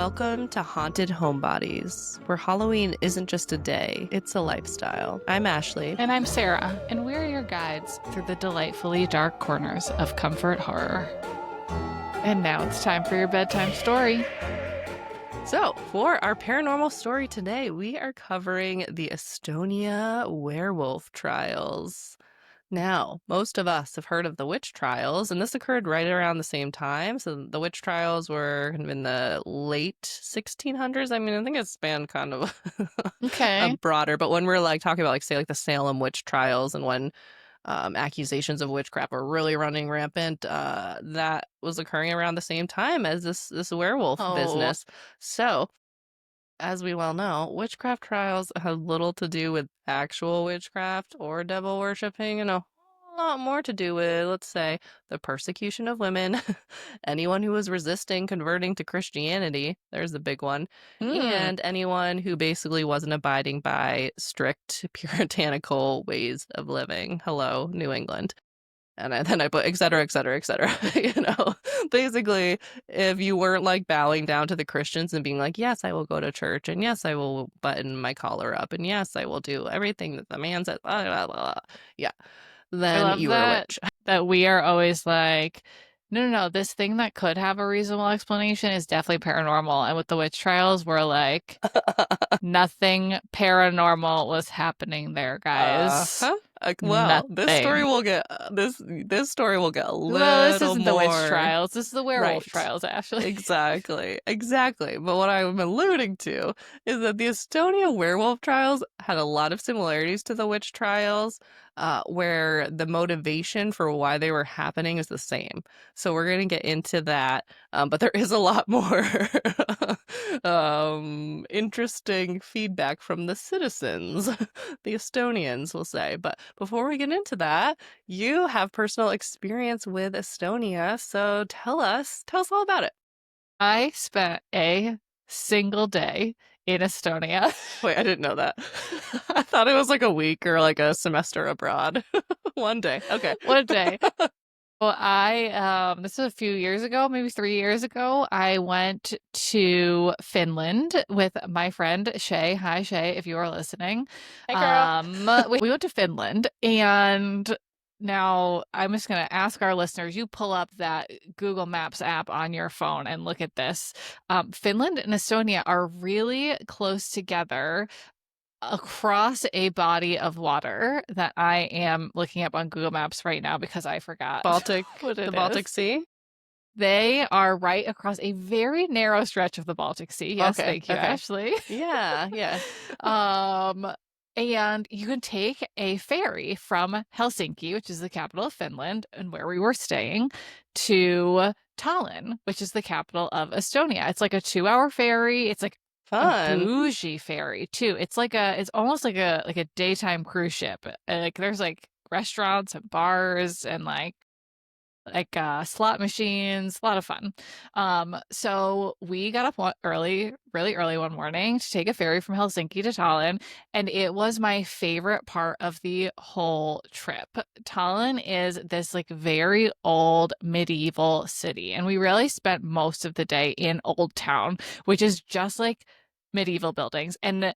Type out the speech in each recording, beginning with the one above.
Welcome to Haunted Homebodies, where Halloween isn't just a day, it's a lifestyle. I'm Ashley. And I'm Sarah, and we're your guides through the delightfully dark corners of comfort horror. And now it's time for your bedtime story. So, for our paranormal story today, we are covering the Estonia Werewolf Trials. Now, most of us have heard of the witch trials, and this occurred right around the same time. So the witch trials were kind of in the late 1600s. I mean, I think it spanned kind of a Okay. broader, but when we're like talking about like say like the Salem witch trials and when accusations of witchcraft were really running rampant, that was occurring around the same time as this werewolf business. So as we well know, witchcraft trials have little to do with actual witchcraft or devil worshipping, and a whole lot more to do with, let's say, the persecution of women, anyone who was resisting converting to Christianity, there's the big one, and anyone who basically wasn't abiding by strict puritanical ways of living. Hello, New England. And then I put et cetera, et cetera, et cetera. Basically, if you weren't like bowing down to the Christians and being like, yes, I will go to church, and yes, I will button my collar up, and yes, I will do everything that the man says, blah, blah, blah. Yeah, I then love you were a witch. that we are always like, no, this thing that could have a reasonable explanation is definitely paranormal. And with the witch trials, we're like, nothing paranormal was happening there, guys. Uh-huh. Well, this story Nothing. will get this story will get a Well, this little isn't the more. witch trials. This is the werewolf Right. trials, Ashley. Exactly. But what I'm alluding to is that the Estonia werewolf trials had a lot of similarities to the witch trials, where the motivation for why they were happening is the same. So we're going to get into that, but there is a lot more interesting feedback from the citizens, the Estonians, we'll say. But before we get into that, you have personal experience with Estonia, so tell us all about it. I spent a single day in Estonia. Wait, I didn't know that. I thought it was like a week or like a semester abroad. One day. Okay. One day. Well, this was a few years ago, maybe 3 years ago. I went to Finland with my friend Shay. Hi, Shay, if you are listening. Hey, girl. We went to Finland, and now I'm just going to ask our listeners, you pull up that Google Maps app on your phone and look at this. Finland and Estonia are really close together across a body of water that I am looking up on Google Maps right now because I forgot the Baltic Sea? They are right across a very narrow stretch of the Baltic Sea. Yes, Okay, thank you, okay. Ashley. Yeah. And you can take a ferry from Helsinki, which is the capital of Finland and where we were staying, to Tallinn, which is the capital of Estonia. It's like a 2-hour ferry. It's like a Fun. bougie ferry too. It's almost like a daytime cruise ship. Like there's like restaurants and bars and like slot machines, a lot of fun. So we got up really early one morning to take a ferry from Helsinki to Tallinn, and it was my favorite part of the whole trip. Tallinn is this like very old medieval city, and we really spent most of the day in Old Town, which is just like medieval buildings. And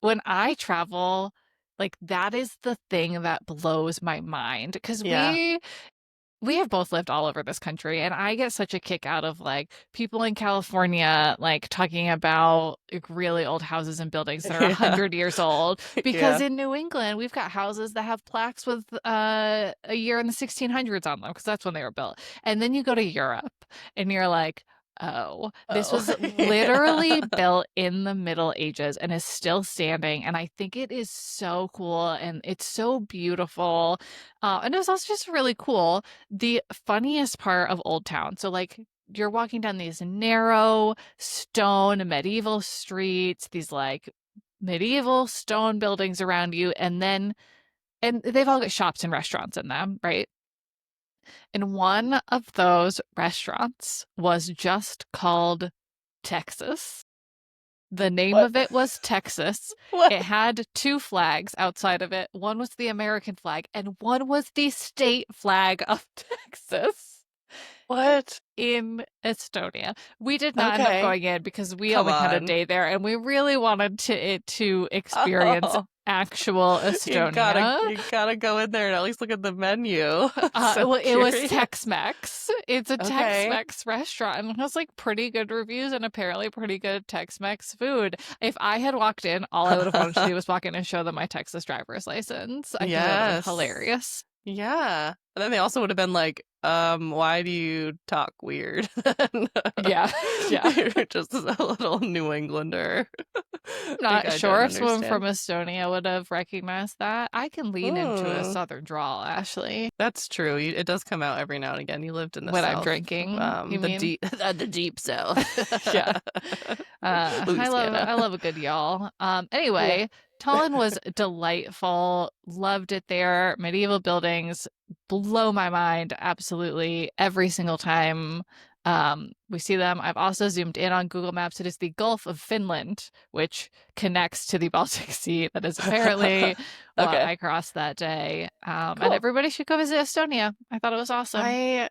when I travel, like that is the thing that blows my mind because we have both lived all over this country, and I get such a kick out of like people in California like talking about like really old houses and buildings that are 100 years old because in New England we've got houses that have plaques with a year in the 1600s on them because that's when they were built. And then you go to Europe and you're like, oh, this was literally built in the Middle Ages and is still standing. And I think it is so cool and it's so beautiful. And it was also just really cool. The funniest part of Old Town. So, like, you're walking down these narrow stone medieval streets, these like medieval stone buildings around you, and they've all got shops and restaurants in them, right? And one of those restaurants was just called Texas. The name of it was Texas. It had 2 flags outside of it. One was the American flag and one was the state flag of Texas. What? in Estonia. We did not end up Okay. going in because we Come only had a on. day there, and we really wanted to experience Oh, actual Estonia. you gotta go in there and at least look at the menu. I'm so Well, it was curious. Tex-Mex. It's a Okay. Tex-Mex restaurant and it has like pretty good reviews and apparently pretty good Tex-Mex food. If I had walked in, all I would have wanted to do was walk in and show them my Texas driver's license. I think that would have been Yes. hilarious. Yeah. And then they also would have been like, why do you talk weird? Then Yeah, yeah. you're just a little New Englander. Like, Not I sure don't if someone from understand. Estonia would have recognized that. I can lean into a Hmm. southern drawl, Ashley, That's true. It does come out every now and again. You lived in the when I'm South, drinking. You the mean? deep, the deep South, Yeah. Louisiana. I love a good y'all. Yeah. Anyway, Tallinn was delightful. Loved it there. Medieval buildings blow my mind absolutely every single time we see them. I've also zoomed in on Google Maps. It is the Gulf of Finland, which connects to the Baltic Sea. That is apparently what Okay. I crossed that day. And Cool. everybody should go visit Estonia. I thought it was awesome. I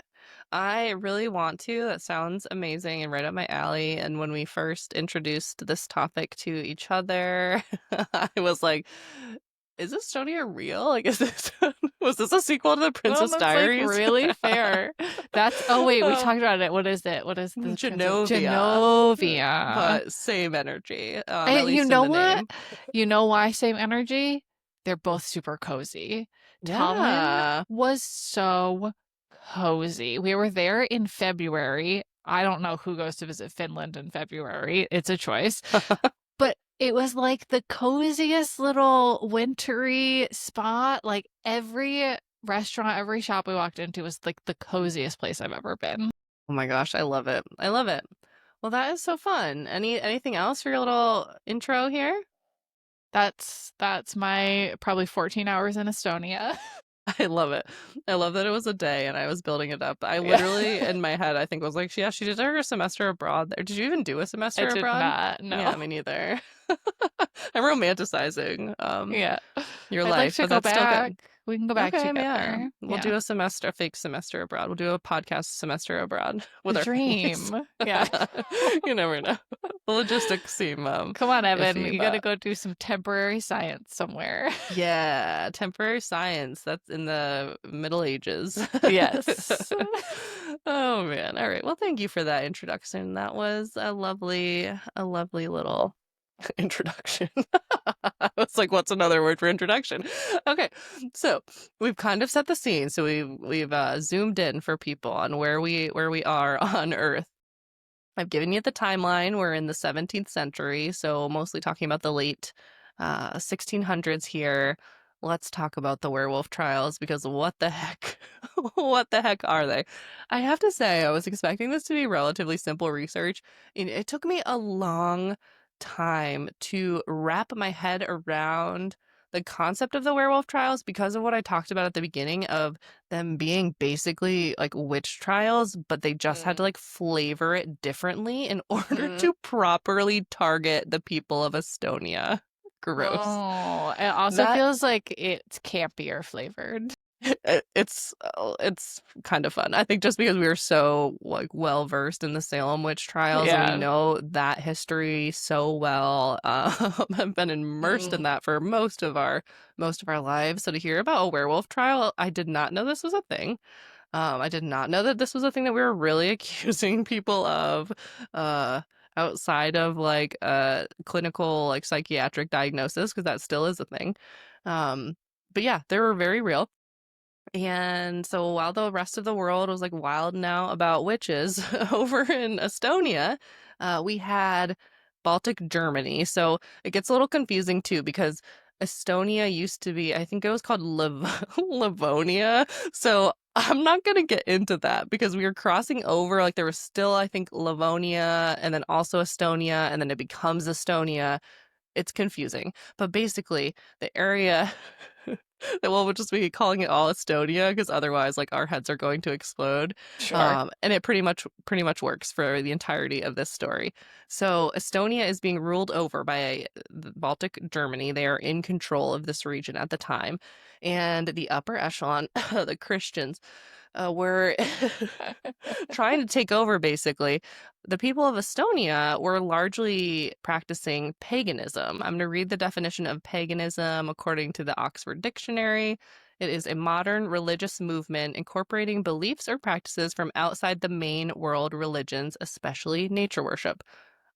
I really want to. That sounds amazing and right up my alley. And when we first introduced this topic to each other, I was like, is Estonia real? Like, is this was this a sequel to the Well, Princess that's like Diaries? really fair. That's oh wait, we Oh, talked about it. What is it? What is the princess? Genovia, Genovia. but same energy, at And you least in know the what? name. You know why same energy? They're both super cozy. Tallinn Yeah. was so cozy. We were there in February. I don't know who goes to visit Finland in February. It's a choice. But it was like the coziest little wintry spot. Like every restaurant, every shop we walked into was like the coziest place I've ever been. Oh my gosh, I love it. I love it. Well, that is so fun. Anything else for your little intro here? That's my probably 14 hours in Estonia. I love it. I love that it was a day and I was building it up. I Yeah. literally, in my head, I think was like, yeah, she did her semester abroad there. Did you even do a I semester did abroad? not, Yeah, no. me neither. I'm romanticizing Yeah. your I'd like life, to but go that's still back. good. We can go back Okay, yeah. together. We'll Yeah. do a fake semester abroad. We'll do a podcast semester abroad with The our families. dream. Yeah. You never know. The logistics seem Come on, Evan. iffy, You got to but go do some temporary science somewhere. yeah, temporary science. That's in the Middle Ages. Yes. Oh man. All right. Well, thank you for that introduction. That was a lovely little introduction. I was like, what's another word for introduction? Okay. So we've kind of set the scene. So we've zoomed in for people on where we are on Earth. I've given you the timeline. We're in the 17th century, so mostly talking about the late 1600s here. Let's talk about the werewolf trials because what the heck? What the heck are they? I have to say, I was expecting this to be relatively simple research, and it took me a long time to wrap my head around the concept of the werewolf trials because of what I talked about at the beginning of them being basically like witch trials, but they just had to Mm. like flavor it differently in order Mm. to properly target the people of Estonia. Gross. Oh, it also That feels like it's campier flavored. it's kind of fun. I think just because we were so like well versed in the Salem witch trials and we Yeah. know that history so well, have been immersed in Mm. that for most of our lives. So to hear about a werewolf trial, I did not know this was a thing. I did not know that this was a thing that we were really accusing people of, uh, outside of like clinical like psychiatric diagnosis, because that still is a thing. But yeah, they were very real. And so while the rest of the world was like wild now about witches over in Estonia, we had Baltic Germany. So it gets a little confusing too because Estonia used to be, I think it was called Livonia. So I'm not going to get into that because we were crossing over, like there was still, I think, Livonia and then also Estonia, and then it becomes Estonia. It's confusing. But basically, the area well, we'll just be calling it all Estonia because otherwise, like, our heads are going to explode. Sure. And it pretty much works for the entirety of this story. So Estonia is being ruled over by the Baltic Germany. They are in control of this region at the time, and the upper echelon, the Christians, were trying to take over, basically. The people of Estonia were largely practicing paganism. I'm going to read the definition of paganism according to the Oxford Dictionary. It is a modern religious movement incorporating beliefs or practices from outside the main world religions, especially nature worship.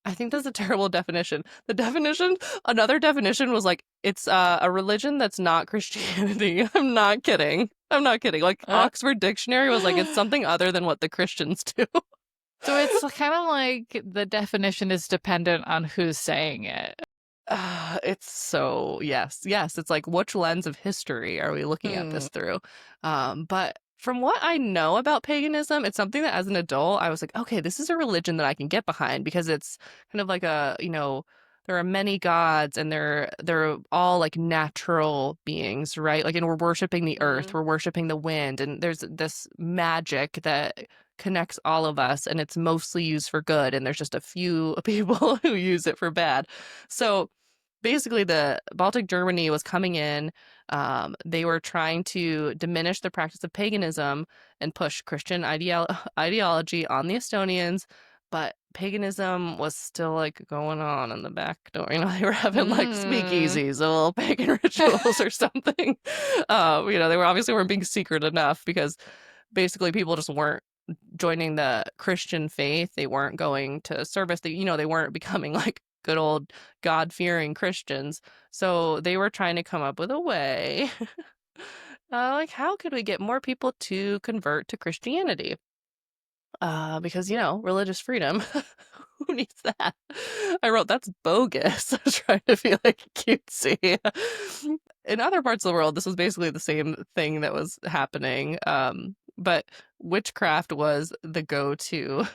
I think that's a terrible definition. Another definition was like, it's a religion that's not Christianity. I'm not kidding. I'm not kidding. Like, Oxford Dictionary was like, it's something other than what the Christians do. So it's kind of like the definition is dependent on who's saying it. It's so, yes, yes. It's like, which lens of history are we looking at this through? But from what I know about paganism, it's something that as an adult, I was like, okay, this is a religion that I can get behind because it's kind of like there are many gods and they're all like natural beings, right? Like, and we're worshiping the earth, we're worshiping the wind, and there's this magic that connects all of us, and it's mostly used for good, and there's just a few people who use it for bad. So basically the Baltic Germany was coming in. They were trying to diminish the practice of paganism and push Christian ideology on the Estonians, but paganism was still like going on in the back door. They were having like speakeasies, little pagan rituals or something. They weren't being secret enough because basically people just weren't joining the Christian faith. They weren't going to service. They weren't becoming like good old God-fearing Christians. So they were trying to come up with a way, like, how could we get more people to convert to Christianity? Because, religious freedom. Who needs that? I wrote, that's bogus. I was trying to be like cutesy. In other parts of the world, this was basically the same thing that was happening. But witchcraft was the go-to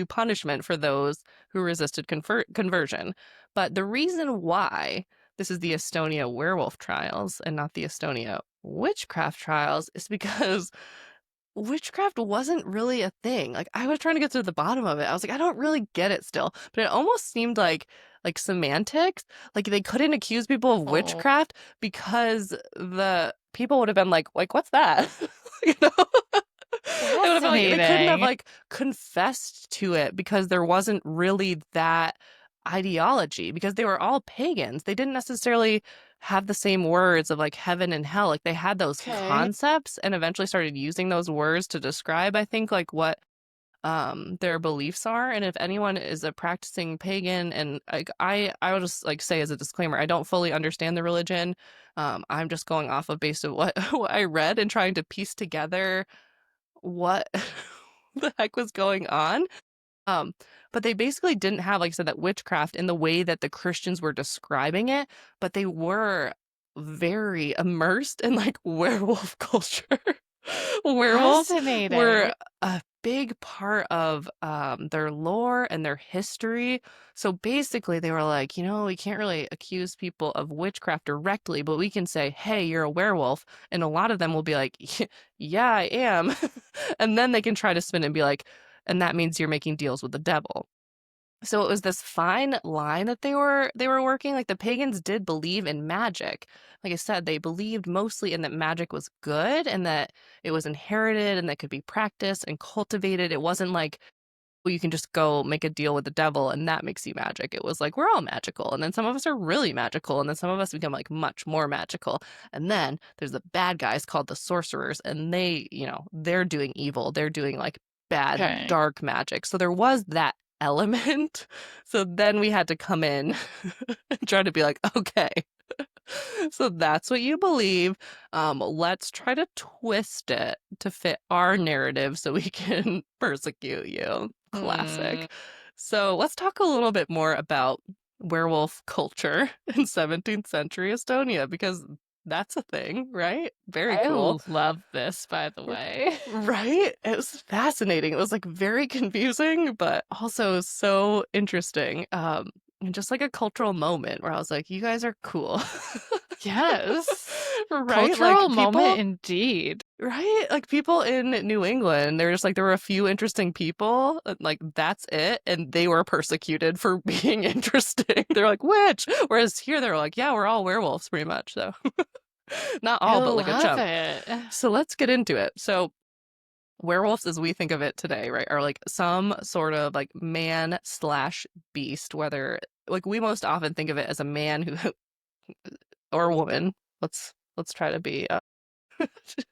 punishment for those who resisted conversion. But the reason why this is the Estonia Werewolf Trials and not the Estonia Witchcraft Trials is because witchcraft wasn't really a thing. Like, I was trying to get to the bottom of it. I was like, I don't really get it still. But it almost seemed like semantics. Like, they couldn't accuse people of witchcraft because the people would have been like, what's that? you know? It would have been like, they couldn't have like confessed to it because there wasn't really that ideology, because they were all pagans. They didn't necessarily have the same words of like heaven and hell. Like, they had those concepts and eventually started using those words to describe, I think, like what their beliefs are. And if anyone is a practicing pagan, and like I will just like say as a disclaimer, I don't fully understand the religion. I'm just going off of based on what I read and trying to piece together what the heck was going on. Um, but they basically didn't have, like I said, that witchcraft in the way that the Christians were describing it, but they were very immersed in like werewolf culture. Werewolves were a big part of their lore and their history. So basically, they were like, we can't really accuse people of witchcraft directly, but we can say, hey, you're a werewolf. And a lot of them will be like, yeah, I am. And then they can try to spin it and be like, and that means you're making deals with the devil. So it was this fine line that they were working. Like, the pagans did believe in magic. Like I said, they believed mostly in that magic was good and that it was inherited and that could be practiced and cultivated. It wasn't like, well, you can just go make a deal with the devil and that makes you magic. It was like, we're all magical. And then some of us are really magical. And then some of us become like much more magical. And then there's the bad guys called the sorcerers. And they're doing evil. They're doing like bad, dark magic. So there was that element. So then we had to come in and try to be like, okay, so that's what you believe. Let's try to twist it to fit our narrative so we can persecute you. Classic. So let's talk a little bit more about werewolf culture in 17th century Estonia, because that's a thing, right? Very cool. I love this, by the way. Right? It was fascinating. It was like very confusing, but also so interesting. And just like a cultural moment where I was like, you guys are cool. Yes. Right? Cultural Like, moment indeed. right? Like, people in New England, they're just like, there were a few interesting people, like, that's it. And they were persecuted for being interesting. They're like, witch. Whereas here they're like, yeah, we're all werewolves pretty much. So not all, but like a chunk. It. So let's get into it. So werewolves as we think of it today, right, are like some sort of like man slash beast, whether like we most often think of it as a man who or a woman. Let's try to be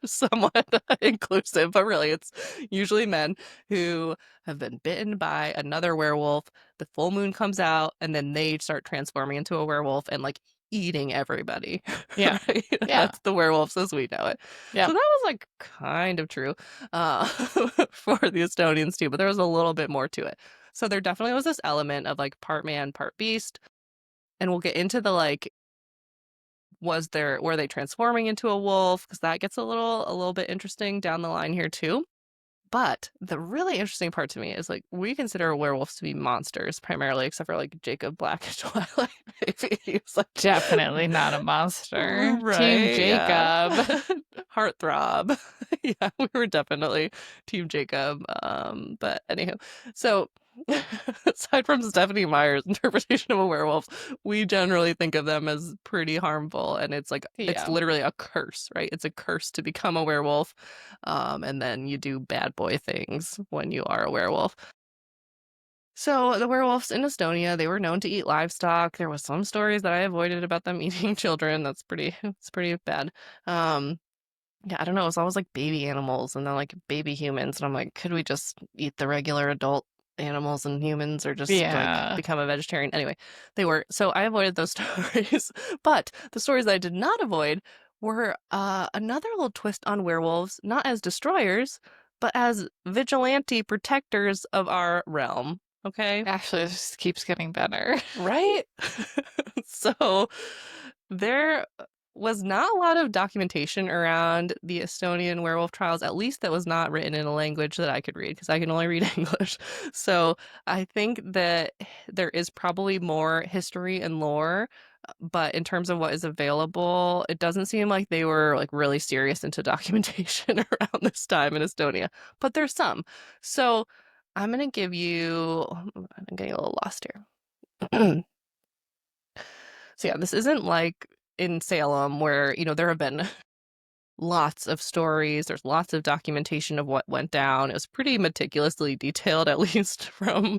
somewhat inclusive, but really it's usually men who have been bitten by another werewolf. The full moon comes out, and then they start transforming into a werewolf and like eating everybody. Yeah. Right? Yeah. That's the werewolves as we know it. So Yep. that was like kind of true for the Estonians too, but there was a little bit more to it. So there definitely was this element of like part man, part beast. And we'll get into the like were they transforming into a wolf? Because that gets a little bit interesting down the line here too. But the really interesting part to me is like we consider werewolves to be monsters primarily, except for like Jacob Black in Twilight. Maybe he was like Definitely not a monster. Team right, yeah, Jacob. heartthrob. Yeah, we were definitely Team Jacob. But anywho, so aside from Stephanie Meyer's interpretation of a werewolf, we generally think of them as pretty harmful, and it's like it's Yeah. literally a curse, right? It's a curse to become a werewolf, and then you do bad boy things when you are a werewolf. So the werewolves in Estonia, they were known to eat livestock. There was some stories that I avoided about them eating children. It's pretty bad. Um, yeah, I don't know. It's always like baby animals and then like baby humans. And I'm like, could we just eat the regular adult animals and humans or just like Yeah. become a vegetarian? Anyway, they were. So I avoided those stories. But the stories that I did not avoid were another little twist on werewolves, not as destroyers, but as vigilante protectors of our realm. Okay. Actually, it just keeps getting better. Right? So there was not a lot of documentation around the Estonian werewolf trials, at least that was not written in a language that I could read because I can only read English. So I think that there is probably more history and lore, but in terms of what is available, it doesn't seem like they were like really serious into documentation around this time in Estonia, but there's some. So I'm gonna give you, I'm getting a little lost here. So yeah, this isn't like in Salem where, there have been lots of stories, there's lots of documentation of what went down. It was pretty meticulously detailed, at least from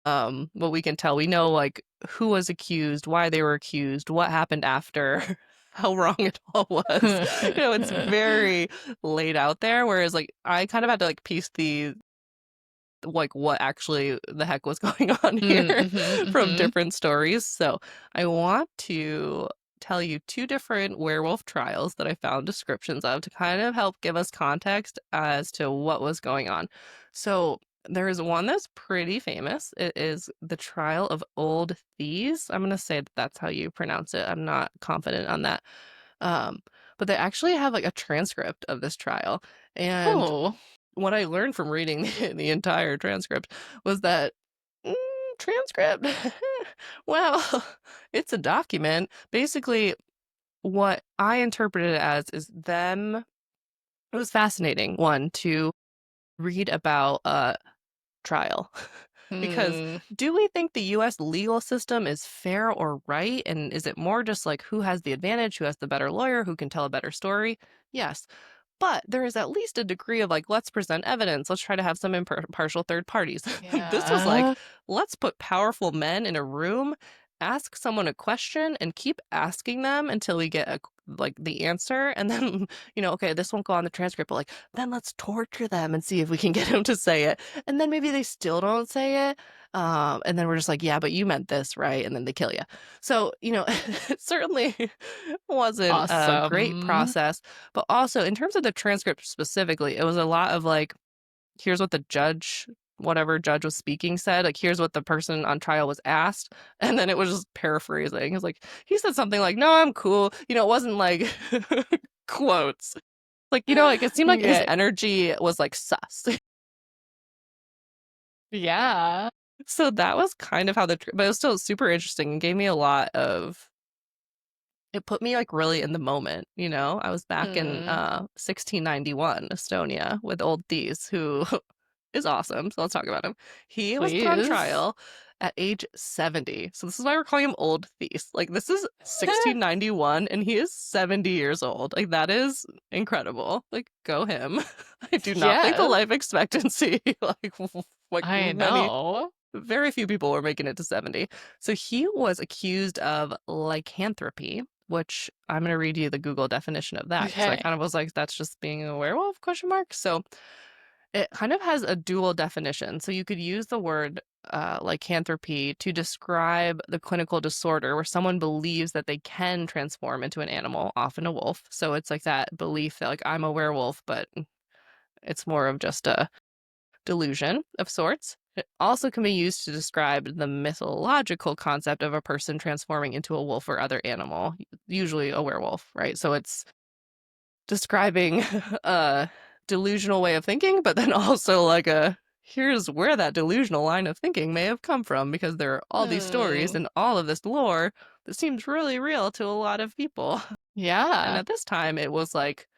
what we can tell. We know like who was accused, why they were accused, what happened after, how wrong it all was. It's very laid out there. Whereas like I kind of had to like piece the like what actually the heck was going on here from Mm-hmm. different stories. So I want to tell you two different werewolf trials that I found descriptions of to kind of help give us context as to what was going on. So there is one that's pretty famous. It is the trial of Old Thiess. I'm going to say that that's how you pronounce it. I'm not confident on that. Um, but they actually have like a transcript of this trial. And Oh. what I learned from reading the entire transcript was that mm, transcript, well, it's a document. Basically, what I interpreted it as is them. It was fascinating, one, to read about a trial. Because Hmm. do we think the US legal system is fair or right? And is it more just like who has the advantage, who has the better lawyer, who can tell a better story? Yes. But there is at least a degree of like, let's present evidence. Let's try to have some impartial third parties. This was like, Yeah. let's put powerful men in a room, ask someone a question, and keep asking them until we get like the answer. And then, okay, this won't go on the transcript, but like, then let's torture them and see if we can get them to say it. And then maybe they still don't say it. And then we're just like, yeah, but you meant this, right? And then they kill you. So, it certainly wasn't a great Awesome. process. But also, in terms of the transcript specifically, it was a lot of like, here's what the judge, whatever judge was speaking, said. Like, here's what the person on trial was asked. And then it was just paraphrasing. It was like, he said something like, no, I'm cool. It wasn't like quotes. Like, like it seemed like his Yeah. energy was like sus. Yeah. So that was kind of how but it was still super interesting and gave me a lot of, it put me like really in the moment. I was back in Hmm. 1691 Estonia with Old Thiess, who is awesome. So let's talk about him. He was put on Please. trial at age 70. So this is why we're calling him Old Thiess. Like, this is 1691 and he is 70 years old. Like, that is incredible. Like, go him. I do not think the Yes. life expectancy, like I many, know. very few people were making it to 70. So he was accused of lycanthropy, which I'm going to read you the Google definition of that because I Okay. kind of was like, that's just being a werewolf, question mark. So it kind of has a dual definition. So you could use the word lycanthropy to describe the clinical disorder where someone believes that they can transform into an animal, often a wolf. So it's like that belief that like I'm a werewolf, but it's more of just a delusion of sorts. It also can be used to describe the mythological concept of a person transforming into a wolf or other animal, usually a werewolf, right? So it's describing a delusional way of thinking, but then also like a here's where that delusional line of thinking may have come from because there are all these stories Hmm. and all of this lore that seems really real to a lot of people. And Yeah. at this time, it was like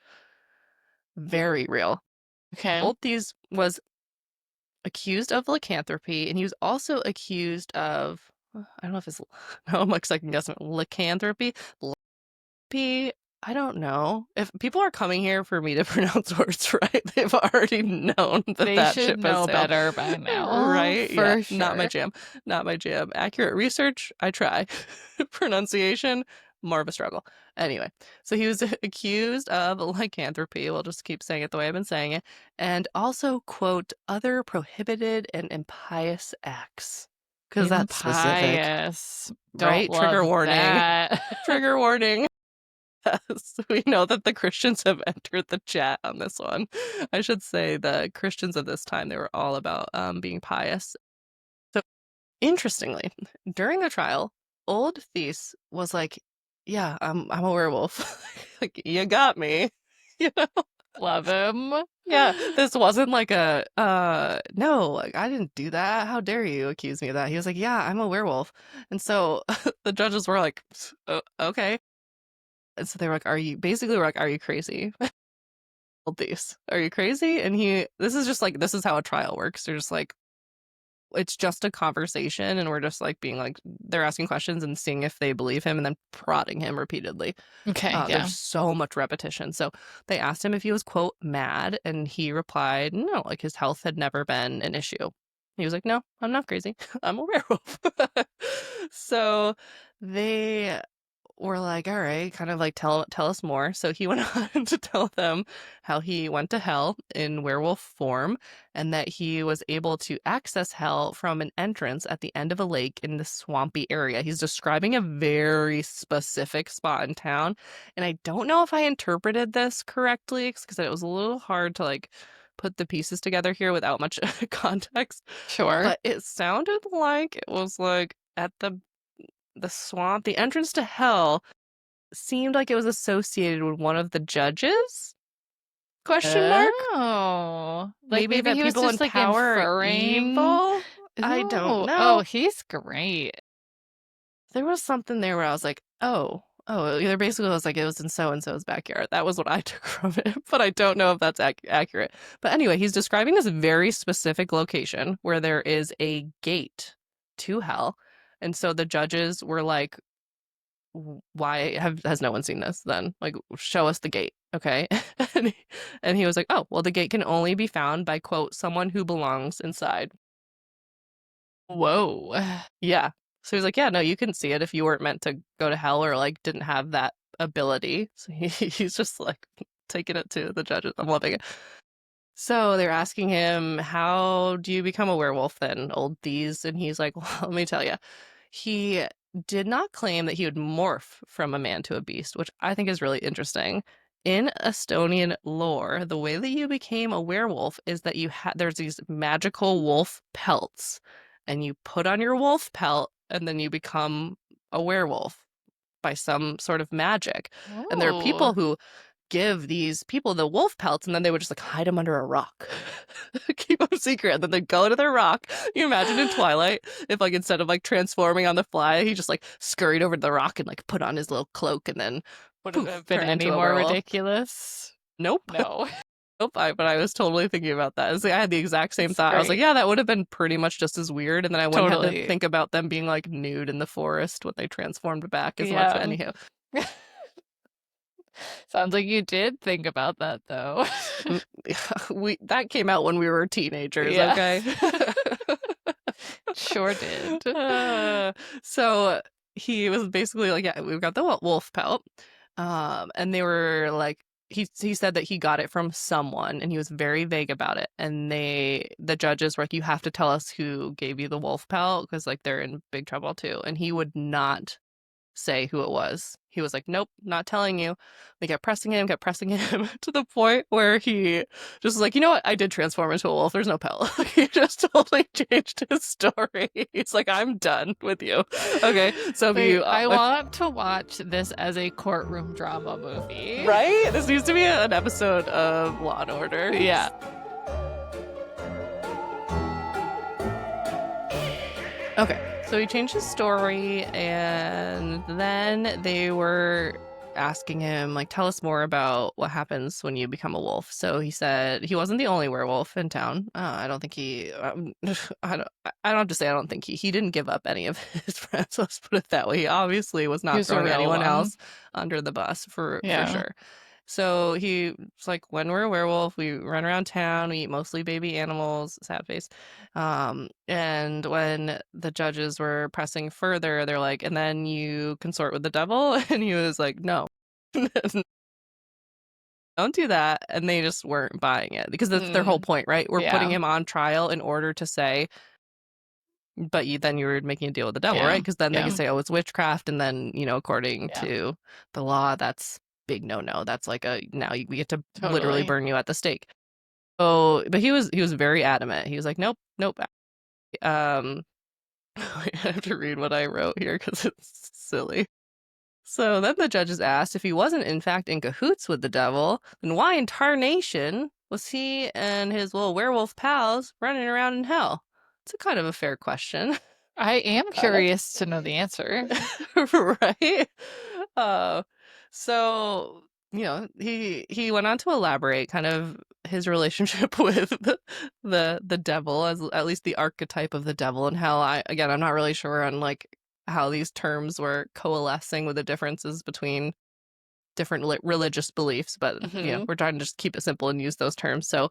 very real. Okay. Old Thiess was accused of lycanthropy, and he was also accused of I don't know if it's no, I'm like second guessing lycanthropy. I don't know. If people are coming here for me to pronounce words right, they've already known that They that should ship has know sailed. better by now, Right? Yeah, for not my sure. jam. Not my jam. Accurate research, I try. Pronunciation, more of a struggle. Anyway, so he was accused of lycanthropy. We'll just keep saying it the way I've been saying it. And also, quote, other prohibited and impious acts. Because that's specific, Impious. Don't right? Trigger love warning. that. Trigger warning. Yes, we know that the Christians have entered the chat on this one. I should say the Christians of this time, they were all about being pious. So interestingly, during the trial, Old Thiess was like, "Yeah, I'm a werewolf. Like you got me." You know? Love him. Yeah, this wasn't like a no, like I didn't do that. How dare you accuse me of that? He was like, "Yeah, I'm a werewolf." And so the judges were like, okay." And so they were like, "Are you basically were like, are you crazy?" These. Are you crazy? And this is just like, this is how a trial works. They're just like, it's just a conversation, and we're just like being like, they're asking questions and seeing if they believe him and then prodding him repeatedly. Okay, yeah. There's so much repetition. So they asked him if he was, quote, mad, and he replied, no, like his health had never been an issue. He was like, no, I'm not crazy. I'm a werewolf. So they were like, all right, kind of like tell us more. So he went on to tell them how he went to hell in werewolf form and that he was able to access hell from an entrance at the end of a lake in the swampy area. He's describing a very specific spot in town. And I don't know if I interpreted this correctly because it was a little hard to like put the pieces together here without much context, Sure. but it sounded like it was like at the swamp, the entrance to hell seemed like it was associated with one of the judges? Question mark? Oh. Like Maybe maybe that he was people in just like power are inferring. evil? I don't Ooh. Oh, know. he's great. There was something there where I was like, oh, there basically was like it was in so and so's backyard. That was what I took from it, but I don't know if that's accurate. But anyway, he's describing this very specific location where there is a gate to hell. And so the judges were like, why has no one seen this then? Like, show us the gate, okay? and, he, and he was like, oh, well, the gate can only be found by, quote, someone who belongs inside. Whoa. Yeah. So he's like, yeah, no, you couldn't see it if you weren't meant to go to hell or like didn't have that ability. So he's just like taking it to the judges. I'm loving it. So they're asking him, how do you become a werewolf then, Old Thiess? And he's like, well, let me tell you. He did not claim that he would morph from a man to a beast, which I think is really interesting. In Estonian lore, the way that you became a werewolf is that there's these magical wolf pelts, and you put on your wolf pelt, and then you become a werewolf by some sort of magic. And there are Oh. people who give these people the wolf pelts and then they would just like hide them under a rock. Keep them secret. And then they'd go to their rock. You imagine in Twilight if like instead of like transforming on the fly, he just like scurried over to the rock and like put on his little cloak and then Would it poof, have been turned any into a more werewolf. ridiculous? Nope. No. Nope, but I was totally thinking about that. I had the exact same It's thought. I was like, great. yeah, that would have been pretty much just as weird. And then I wouldn't have to Totally. think about them being like nude in the forest when they transformed back as much. But Yeah. anyhow, Sounds like you did think about that though. that came out when we were teenagers, Yeah. okay? Sure did. Uh, so he was basically like, yeah, we've got the wolf pelt. And they were like, he said that he got it from someone and he was very vague about it. And the judges were like, you have to tell us who gave you the wolf pelt because like they're in big trouble too. And he would not say who it was. He was like, nope, not telling you. They kept pressing him to the point where he just was like, you know what? I did transform into a wolf. There's no pelt. He just totally changed his story. He's like, I'm done with you. Okay, so Wait, I want to watch this as a courtroom drama movie. right? This needs to be an episode of Law and Order. Yeah. Okay. So he changed his story, and then they were asking him, like, tell us more about what happens when you become a wolf. So he said he wasn't the only werewolf in town. I don't think he, I don't have to say I don't think he didn't give up any of his friends. Let's put it that way. He obviously was not throwing anyone else under the bus for sure. So he was like, when we're a werewolf, we run around town, we eat mostly baby animals, sad face. And when the judges were pressing further, they're like, and then you consort with the devil? And he was like, no, don't do that. And they just weren't buying it because that's their whole point, right? We're putting him on trial in order to say, but then you were making a deal with the devil, right? Because then they can say, oh, it's witchcraft. And then, according to the law, that's big no. That's like now we get to literally burn you at the stake. Oh, but he was very adamant. He was like, nope. I have to read what I wrote here because it's silly. So then the judges asked if he wasn't in fact in cahoots with the devil, then why in tarnation was he and his little werewolf pals running around in hell? It's a kind of a fair question. I am curious to know the answer. Right? So, he went on to elaborate kind of his relationship with the devil, as at least the archetype of the devil and hell. I'm not really sure on like how these terms were coalescing with the differences between different religious beliefs, but we're trying to just keep it simple and use those terms. So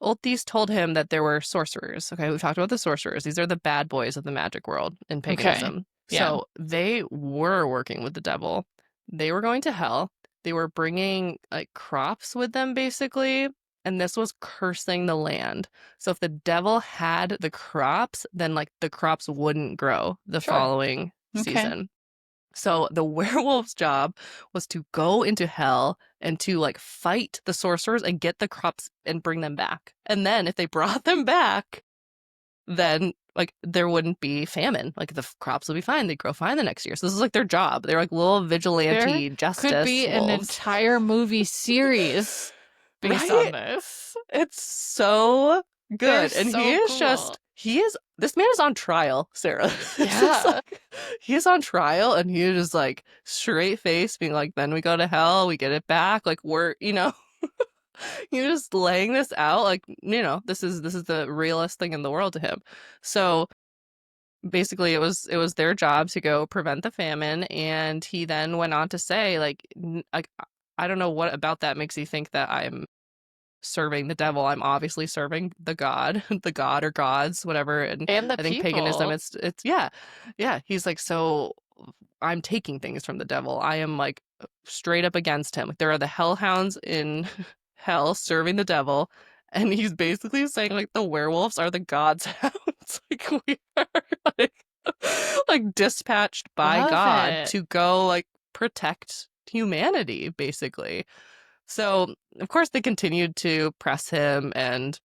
Old Thiess told him that there were sorcerers. Okay, we've talked about the sorcerers. These are the bad boys of the magic world in paganism. Okay. So they were working with the devil. They were going to hell. They were bringing like crops with them, basically. And this was cursing the land. So if the devil had the crops, then like the crops wouldn't grow the following season. So the werewolf's job was to go into hell and to like fight the sorcerers and get the crops and bring them back. And then if they brought them back, then like there wouldn't be famine. Like the crops would be fine. They'd grow fine the next year. So this is like their job. They're like little vigilante justice could be wolves. An entire movie series based on this. It's so good. They're and so he is cool. just this man is on trial, Sarah. Yeah. He is on trial and he is just like straight face being like, then we go to hell, we get it back. Like we're, you're just laying this out. Like, this is the realest thing in the world to him. So basically it was their job to go prevent the famine. And he then went on to say, like, I don't know what about that makes you think that I'm serving the devil. I'm obviously serving the god, the god or gods, whatever. And the I think people. paganism, it's yeah. He's like, so I'm taking things from the devil. I am like straight up against him. There are the hellhounds in hell serving the devil. And he's basically saying like the werewolves are the god's hounds. Like we are like dispatched by God to go like protect humanity, basically. So, of course, they continued to press him and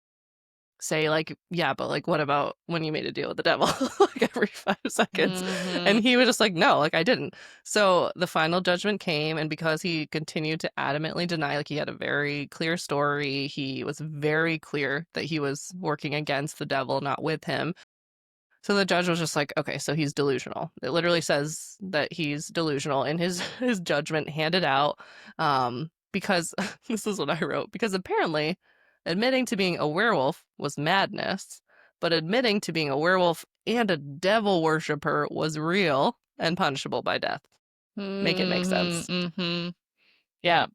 say, like, yeah, but, like, what about when you made a deal with the devil? Like, every 5 seconds. And he was just like, no, like, I didn't. So the final judgment came, and because he continued to adamantly deny, like, he had a very clear story, he was very clear that he was working against the devil, not with him. So the judge was just like, okay, so he's delusional. It literally says that he's delusional in his judgment handed out. because this is what I wrote, because apparently admitting to being a werewolf was madness, but admitting to being a werewolf and a devil worshiper was real and punishable by death. Make it make sense. Yeah.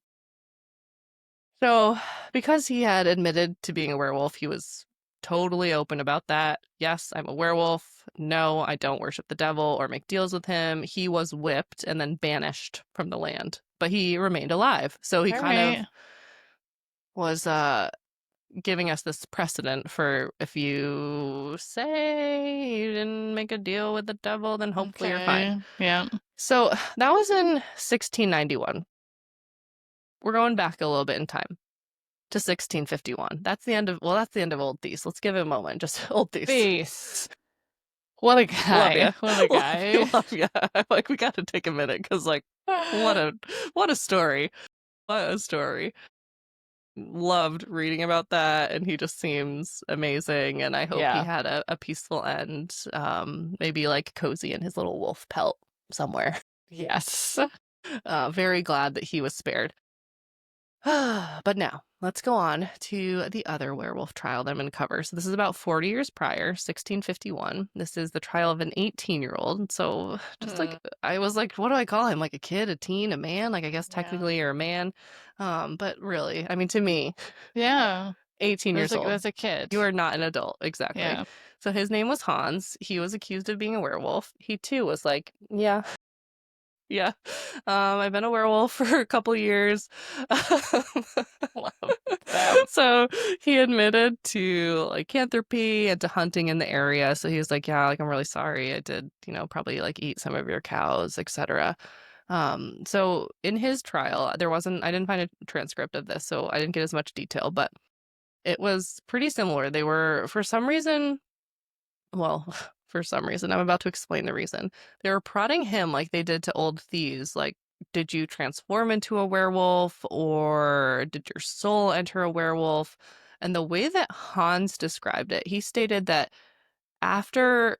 So, because he had admitted to being a werewolf, he was totally open about that. Yes, I'm a werewolf. No, I don't worship the devil or make deals with him. He was whipped and then banished from the land, but he remained alive. So he All kind right. of was giving us this precedent for if you say you didn't make a deal with the devil, then hopefully you're fine. Okay. Yeah. So that was in 1691. We're going back a little bit in time to 1651. That's the end of Old Thiess. Let's give it a moment. Just Old Thiess. Peace. What a Love guy. ya. What a guy. Love ya. Like, we got to take a minute because, like, what a story. What a story. Loved reading about that, and he just seems amazing, and I hope he had a peaceful end, maybe like cozy in his little wolf pelt somewhere. Yes. Very glad that he was spared. But now, let's go on to the other werewolf trial that I'm going to cover. So this is about 40 years prior, 1651. This is the trial of an 18-year-old. So just like, I was like, what do I call him? Like a kid, a teen, a man? Like, I guess technically you're a man. But really, I mean, to me, Yeah. 18 years old. As a kid. You are not an adult. Exactly. Yeah. So his name was Hans. He was accused of being a werewolf. He too was like, yeah. Yeah. I've been a werewolf for a couple years. Love that. So he admitted to lycanthropy and to hunting in the area. So he was like, yeah, like, I'm really sorry. I did, probably like eat some of your cows, etc. So in his trial, I didn't find a transcript of this, so I didn't get as much detail, but it was pretty similar. They were, for some reason, well, for some reason, I'm about to explain the reason. They were prodding him like they did to Old Thiess. Like, did you transform into a werewolf, or did your soul enter a werewolf? And the way that Hans described it, he stated that after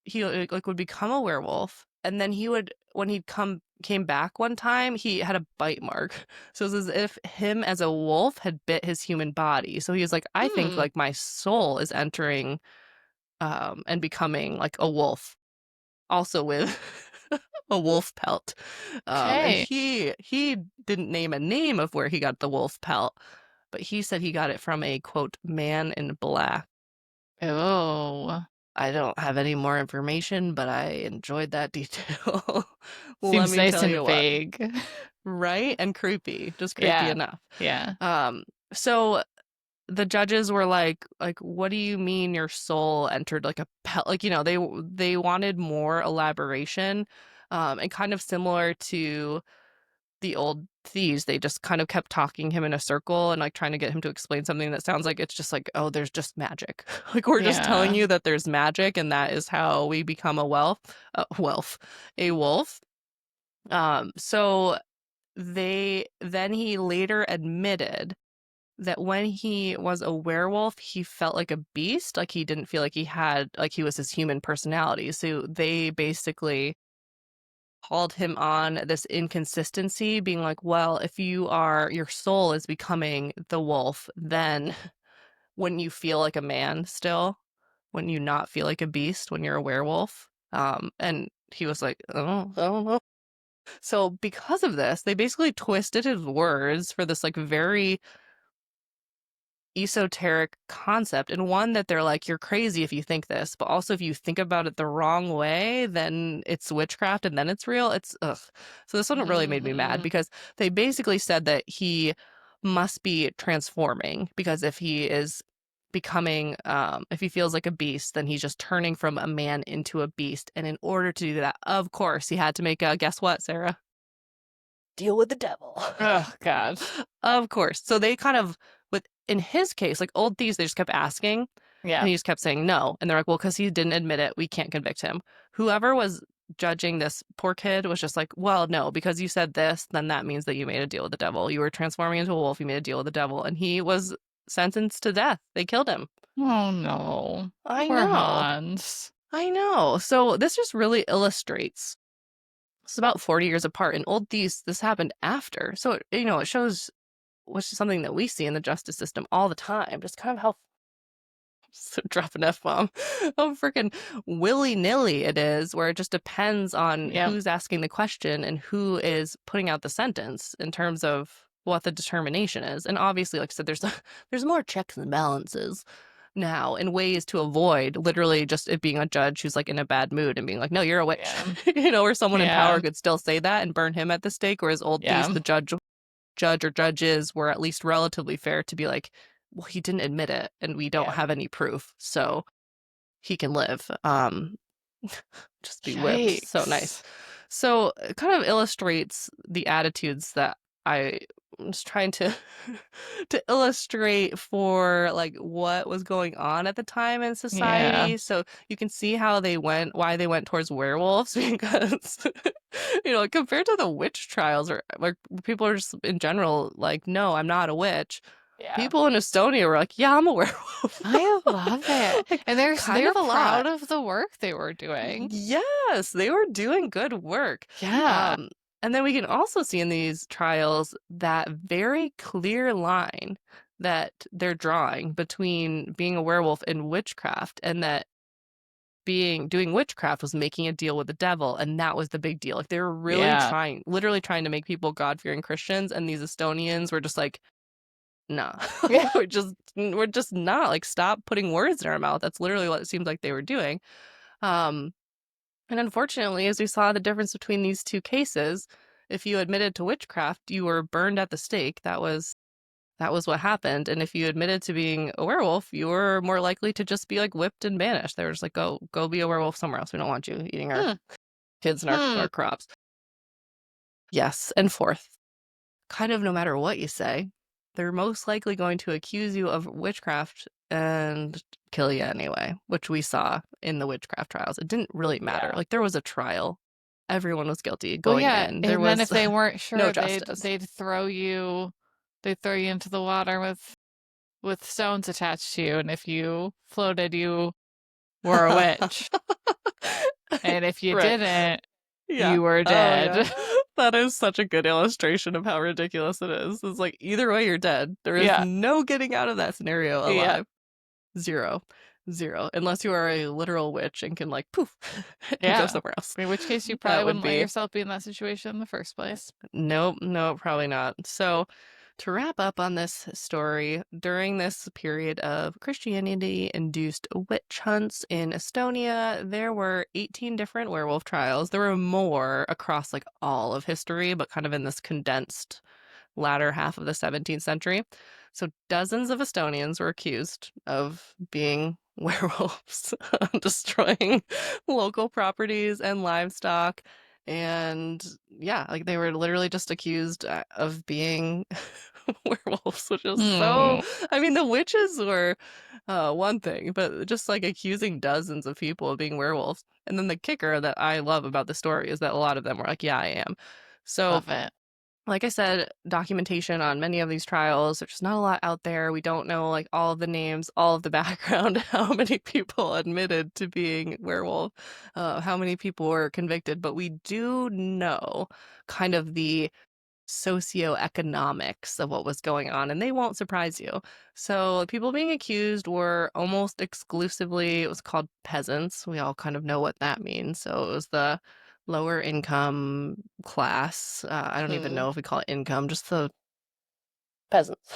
he like would become a werewolf, and then when he came back one time, he had a bite mark. So it was as if him as a wolf had bit his human body. So he was like, I think like my soul is entering and becoming like a wolf, also with a wolf pelt. And Okay. he didn't name a name of where he got the wolf pelt, but he said he got it from a quote man in black. Oh. I don't have any more information, but I enjoyed that detail. Let Seems me nice tell and you what. vague. Right? And creepy. Just creepy Yeah. enough. Yeah. So the judges were like, what do you mean your soul entered like a pelt? Like, they wanted more elaboration, and kind of similar to the Old Thieves. They just kind of kept talking him in a circle and like trying to get him to explain something that sounds like it's just like, oh, there's just magic. Like, we're just telling you that there's magic, and that is how we become a a wolf. So he later admitted that when he was a werewolf, he felt like a beast. Like, he didn't feel like he was his human personality. So they basically called him on this inconsistency, being like, well, if your soul is becoming the wolf, then wouldn't you feel like a man still? Wouldn't you not feel like a beast when you're a werewolf? And he was like, oh, I don't know. So because of this, they basically twisted his words for this like very esoteric concept, and one that they're like, you're crazy if you think this, but also if you think about it the wrong way, then it's witchcraft and then it's real. It's ugh. So this one really made me mad, because they basically said that he must be transforming, because if he is becoming if he feels like a beast, then he's just turning from a man into a beast, and in order to do that, of course, he had to make a, guess what, Sarah? Deal with the devil. Oh, God. Of course. So they kind of, in his case, like Old Thieves, they just kept asking, Yeah. and he just kept saying no. And they're like, well, because he didn't admit it, we can't convict him. Whoever was judging this poor kid was just like, well, no, because you said this, then that means that you made a deal with the devil. You were transforming into a wolf, you made a deal with the devil. And he was sentenced to death. They killed him. Oh, no. I Poor know. Hans. I know. So this just really illustrates. It's about 40 years apart. In Old Thiess, this happened after. So, it shows which is something that we see in the justice system all the time, just kind of how so drop an F-bomb. How freaking willy-nilly it is, where it just depends on Yep. who's asking the question and who is putting out the sentence in terms of what the determination is. And obviously, like I said, there's more checks and balances now and ways to avoid literally just it being a judge who's like in a bad mood and being like, no, you're a witch. Yeah. Or someone in Yeah. power could still say that and burn him at the stake, whereas Old Thiess, Yeah. the judge or judges were at least relatively fair to be like, well, he didn't admit it and we don't Yeah. have any proof, so he can live. Just be whipped. So nice. Yikes. So it kind of illustrates the attitudes that I was trying to to illustrate for like what was going on at the time in Yeah. society. So you can see how why they went towards werewolves because compared to the witch trials or like people are just in general like, no, I'm not a witch. Yeah. People in Estonia were like, yeah, I'm a werewolf. I love it. Like And kind they're of a proud lot. of the work they were doing. Yes, they were doing good work. Yeah. Um, and then we can also see in these trials that very clear line that they're drawing between being a werewolf and witchcraft, and that doing witchcraft was making a deal with the devil, and that was the big deal. Like they were really Yeah. literally trying to make people God-fearing Christians, and these Estonians were just like, nah, Yeah. we're just not. Like, stop putting words in our mouth. That's literally what it seems like they were doing. Um, And unfortunately, as we saw the difference between these two cases, if you admitted to witchcraft, you were burned at the stake. That was what happened. And if you admitted to being a werewolf, you were more likely to just be like whipped and banished. They were just like, go be a werewolf somewhere else. We don't want you eating our Hmm. kids and Hmm. our crops. Yes, and fourth, kind of no matter what you say, they're most likely going to accuse you of witchcraft and kill you anyway, which we saw in the witchcraft trials. It didn't really matter. Yeah. Like there was a trial. Everyone was guilty Well, going yeah, in. There and then if was they weren't no sure, justice. they'd throw you into the water with stones attached to you, and if you floated, you were a witch. And if you Right. didn't, Yeah. you were Oh, yeah. dead. That is such a good illustration of how ridiculous it is. It's like either way, you're dead. There is Yeah. no getting out of that scenario Yeah. alive. Zero. Zero. Unless you are a literal witch and can like poof and go Yeah. somewhere else. In which case you That probably would wouldn't let be yourself be in that situation in the first place. nope, nope, probably not. So to wrap up on this story, during this period of Christianity-induced witch hunts in Estonia, there were 18 different werewolf trials. There were more across like all of history, but kind of in this condensed latter half of the 17th century. So dozens of Estonians were accused of being werewolves, destroying local properties and livestock. And yeah, like they were literally just accused of being werewolves, which is so. Hmm. I mean, the witches were one thing, but just like accusing dozens of people of being werewolves. And then the kicker that I love about the story is that a lot of them were like, yeah, I am. So Love it. like I said, documentation on many of these trials. There's just not a lot out there. We don't know like all of the names, all of the background, how many people admitted to being werewolf, how many people were convicted, but we do know kind of the socioeconomics of what was going on, and they won't surprise you. So people being accused were almost exclusively, it was called peasants. We all kind of know what that means. So it was the lower income class. I don't even Hmm. know if we call it income, just the peasants.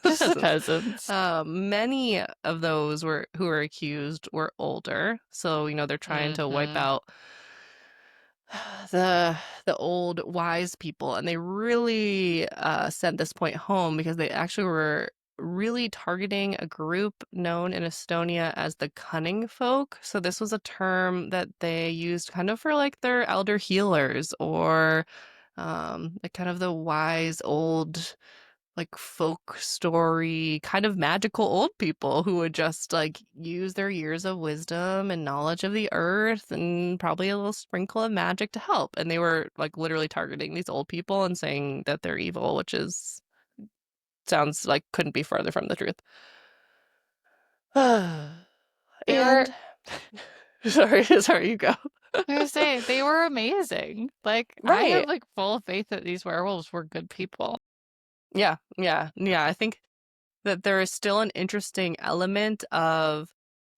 Just the Peasants. peasants. Many of those who were accused were older. So, they're trying to wipe Mm-hmm. out the old wise people, and they really sent this point home because they actually were really targeting a group known in Estonia as the cunning folk. So this was a term that they used kind of for like their elder healers or like kind of the wise old like folk story, kind of magical old people who would just like use their years of wisdom and knowledge of the earth and probably a little sprinkle of magic to help. And they were like literally targeting these old people and saying that they're evil, which is sounds like couldn't be further from the truth. They were, And sorry, you go. I was gonna say, they were amazing. Like, I have Right. like full faith that these werewolves were good people. Yeah, yeah, yeah. I think that there is still an interesting element of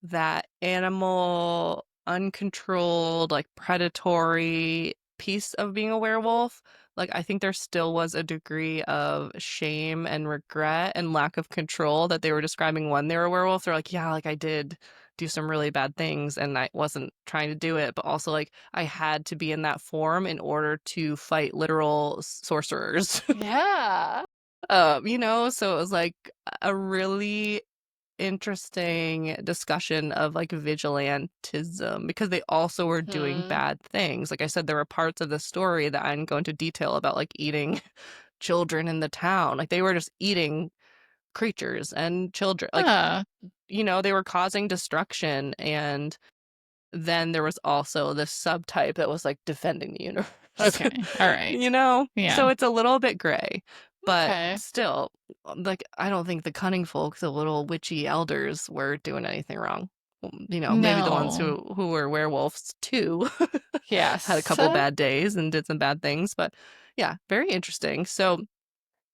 that animal, uncontrolled, like predatory piece of being a werewolf. Like, I think there still was a degree of shame and regret and lack of control that they were describing when they were a werewolf. They're like, yeah, like I did do some really bad things and I wasn't trying to do it, but also like I had to be in that form in order to fight literal sorcerers. Yeah. So it was like a really interesting discussion of like vigilantism because they also were doing Hmm. bad things. Like I said, there were parts of the story that I didn't go into detail about, like eating children in the town. Like they were just eating creatures and children. Like, Huh. they were causing destruction. And then there was also this subtype that was like defending the universe. Okay. All right. So Yeah. it's a little bit gray, but Okay. still, like I don't think the cunning folk, the little witchy elders, were doing anything wrong. Maybe the ones No. who were werewolves too had a Yes. couple bad days and did some bad things, but yeah, very interesting. So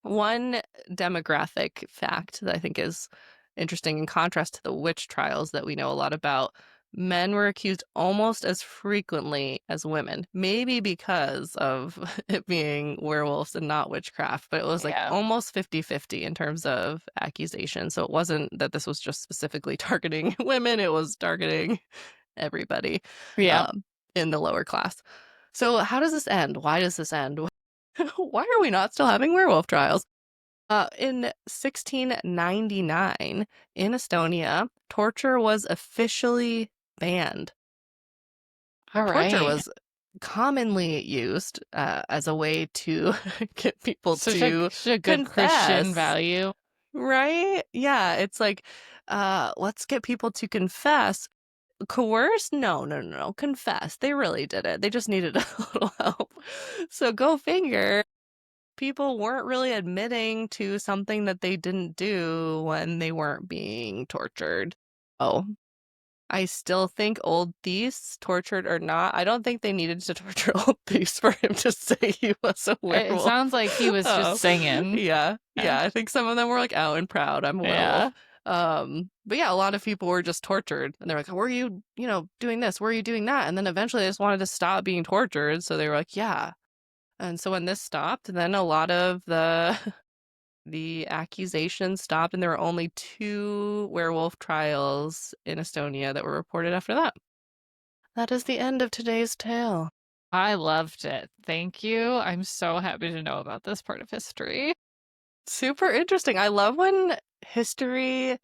one demographic fact that I think is interesting in contrast to the witch trials that we know a lot about, men were accused almost as frequently as women. Maybe because of it being werewolves and not witchcraft, but it was like Yeah. almost 50-50 in terms of accusations. So it wasn't that this was just specifically targeting women, it was targeting everybody Yeah. um, in the lower class. So how does this end? Why does this end? Why are we not still having werewolf trials? In 1699, in Estonia, torture was officially banned. All Torture right. was commonly used as a way to get people to Such a good Christian confess, value. right? Yeah, it's like, let's get people to confess. Coerce? No, no, no, no. Confess. They really did it. They just needed a little help. So go figure. People weren't really admitting to something that they didn't do when they weren't being tortured. Oh, I still think Old Thiess, tortured or not, I don't think they needed to torture Old Thiess for him to say he was a It werewolf. sounds like he was just Oh, singing. yeah, Yeah. yeah. I think some of them were like out and proud, I'm a Yeah. werewolf. But yeah, a lot of people were just tortured, and they're like, "Were you, doing this? Were you doing that?" And then eventually they just wanted to stop being tortured, so they were like, "Yeah." And so when this stopped, then a lot of the the accusations stopped, and there were only two werewolf trials in Estonia that were reported after that. That is the end of today's tale. I loved it. Thank you. I'm so happy to know about this part of history. Super interesting. I love when history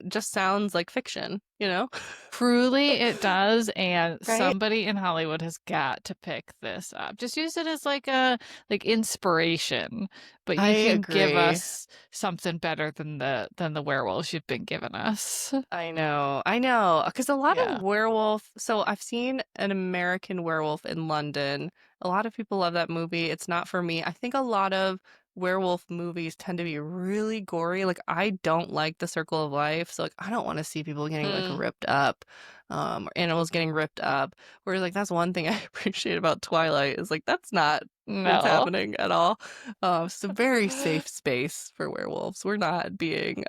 just sounds like fiction, you know? Truly, it does, and Right? somebody in Hollywood has got to pick this up. Just use it as like a inspiration, but I you can give agree. us something better than the werewolves you've been giving us. I know. I know. Because a lot of Yeah. werewolf, so I've seen An American Werewolf in London. A lot of people love that movie. It's not for me. I think a lot of werewolf movies tend to be really gory. Like, I don't like The Circle of Life. So, like, I don't want to see people getting, like, Hmm. ripped up, or animals getting ripped up. Whereas, like, that's one thing I appreciate about Twilight is, like, that's not what's No. happening at all. It's a very safe space for werewolves. We're not being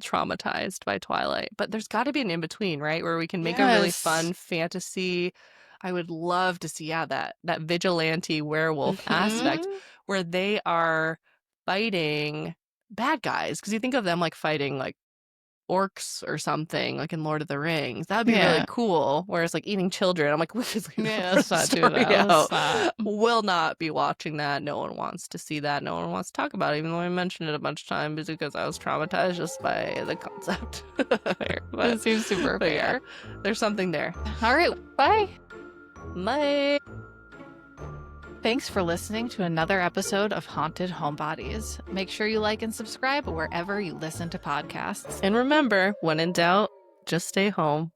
traumatized by Twilight, but there's got to be an in between, right? Where we can make a really Yes. fun fantasy. I would love to see, yeah, that vigilante werewolf aspect Mhm. where they are fighting bad guys. Because you think of them like fighting like orcs or something, like in Lord of the Rings. That'd be really Yeah. cool. Whereas like eating children, I'm like, we should leave the Yeah, let's first not do story that. Let's out. not. Will not be watching that. No one wants to see that. No one wants to talk about it, even though I mentioned it a bunch of times because I was traumatized just by the concept. Fair. but It seems super but yeah, fair. there's something there. All right. Bye. Bye. Thanks for listening to another episode of Haunted Homebodies. Make sure you like and subscribe wherever you listen to podcasts. And remember, when in doubt, just stay home.